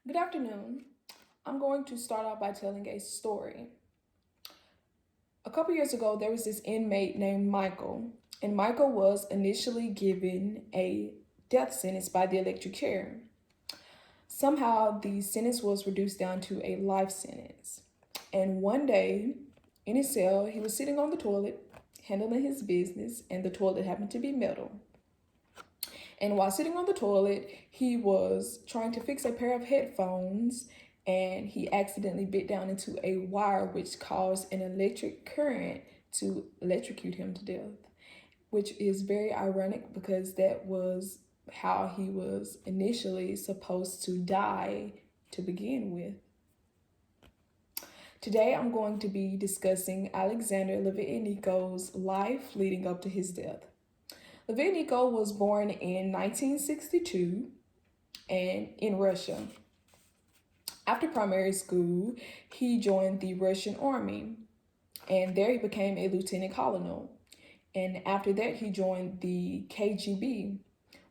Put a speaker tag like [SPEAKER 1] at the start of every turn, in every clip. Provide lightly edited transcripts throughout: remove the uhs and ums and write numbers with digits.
[SPEAKER 1] Good afternoon. I'm going to start out by telling a story. A couple years ago, there was this inmate named Michael, and Michael was initially given a death sentence by the electric chair. Somehow, the sentence was reduced down to a life sentence. And one day, in his cell, he was sitting on the toilet, handling his business, and the toilet happened to be metal. And while sitting on the toilet, he was trying to fix a pair of headphones and he accidentally bit down into a wire which caused an electric current to electrocute him to death, which is very ironic because that was how he was initially supposed to die to begin with. Today, I'm going to be discussing Alexander Litvinenko's life leading up to his death. Litvinenko was born in 1962 and in Russia. After primary school, he joined the Russian army, and there he became a lieutenant colonel. And after that, he joined the KGB,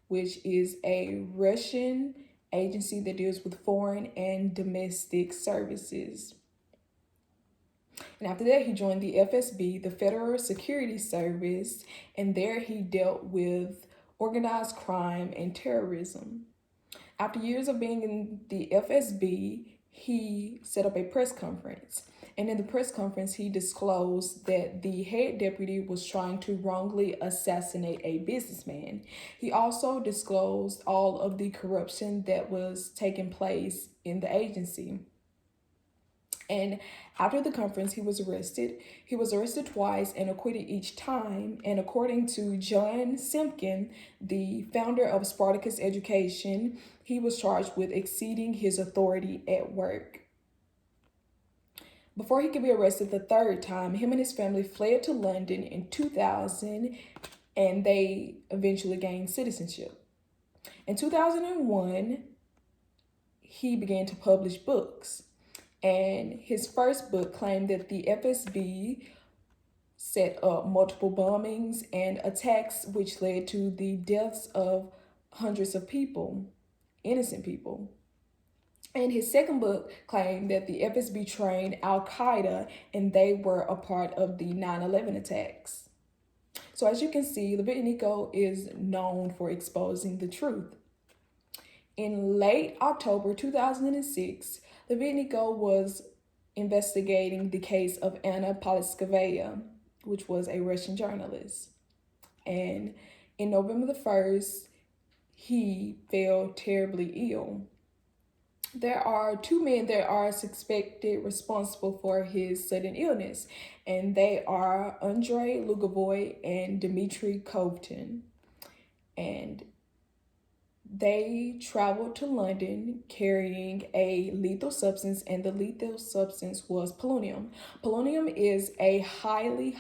[SPEAKER 1] which is a Russian agency that deals with foreign and domestic services. And after that, he joined the FSB, the Federal Security Service, and there he dealt with organized crime and terrorism. After years of being in the FSB, he set up a press conference. And in the press conference, he disclosed that the head deputy was trying to wrongly assassinate a businessman. He also disclosed all of the corruption that was taking place in the agency. And after the conference, he was arrested. He was arrested twice and acquitted each time. And according to John Simpkin, the founder of Spartacus Education, he was charged with exceeding his authority at work. Before he could be arrested the third time, him and his family fled to London in 2000 and they eventually gained citizenship. In 2001, he began to publish books. And his first book claimed that the FSB set up multiple bombings and attacks, which led to the deaths of hundreds of people, innocent people. And his second book claimed that the FSB trained Al Qaeda and they were a part of the 9/11 attacks. So as you can see, Litvinenko is known for exposing the truth. In late October 2006, Litvinenko was investigating the case of Anna Politkovskaya, which was a Russian journalist. And in November the 1st, he fell terribly ill. There are two men that are suspected responsible for his sudden illness, and they are Andrei Lugovoy and Dmitry Kovtun. And they traveled to London carrying a lethal substance, and the lethal substance was polonium. Polonium is a highly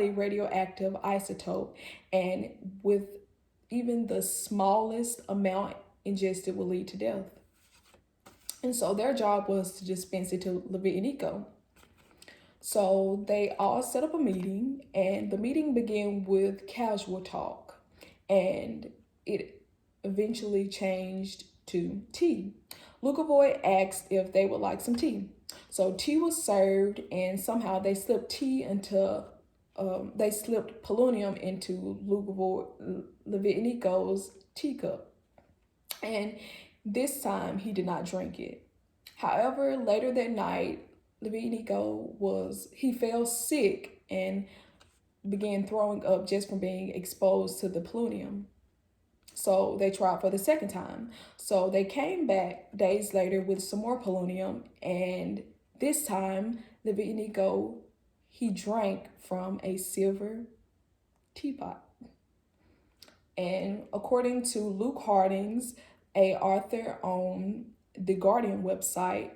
[SPEAKER 1] radioactive isotope, and with even the smallest amount ingested will lead to death. And so their job was to dispense it to Litvinenko. So they all set up a meeting, and the meeting began with casual talk, and it eventually changed to tea. Lugovoy asked if they would like some tea. So tea was served, and somehow they slipped polonium into Litvinenko's teacup. And this time he did not drink it. However, later that night, he fell sick and began throwing up just from being exposed to the polonium. So they tried for the second time. So they came back days later with some more polonium, and this time Litvinenko, he drank from a silver teapot. And according to Luke Hardings, a author on the Guardian website,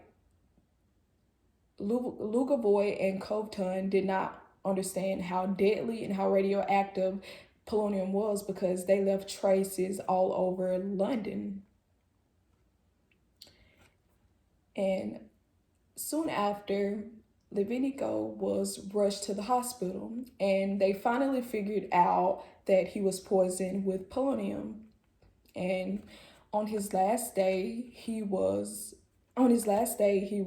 [SPEAKER 1] Lugovoy and Kovtun did not understand how deadly and how radioactive polonium was because they left traces all over London. And soon after, Litvinenko was rushed to the hospital, and they finally figured out that he was poisoned with polonium. And on his last day, he was On his last day, he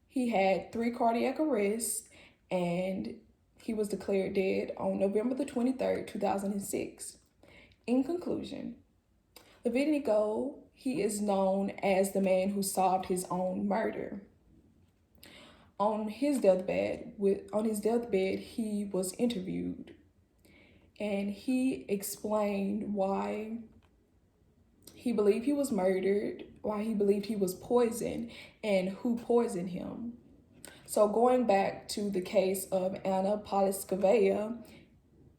[SPEAKER 1] he had 3 cardiac arrests, and he was declared dead on November the 23rd, 2006. In conclusion, Litvinenko, he is known as the man who solved his own murder. On his deathbed, he was interviewed, and he explained why he believed he was murdered, why he believed he was poisoned, and who poisoned him. So going back to the case of Anna Politkovskaya,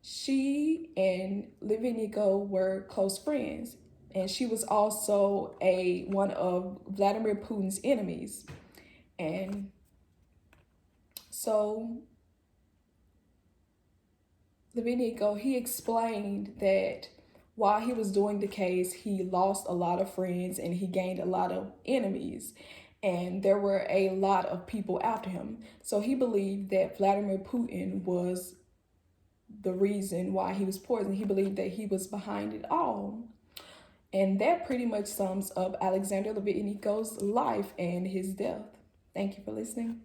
[SPEAKER 1] she and Litvinenko were close friends, and she was also one of Vladimir Putin's enemies. And so Litvinenko, he explained that while he was doing the case, he lost a lot of friends and he gained a lot of enemies. And there were a lot of people after him. So he believed that Vladimir Putin was the reason why he was poisoned. He believed that he was behind it all. And that pretty much sums up Alexander Litvinenko's life and his death. Thank you for listening.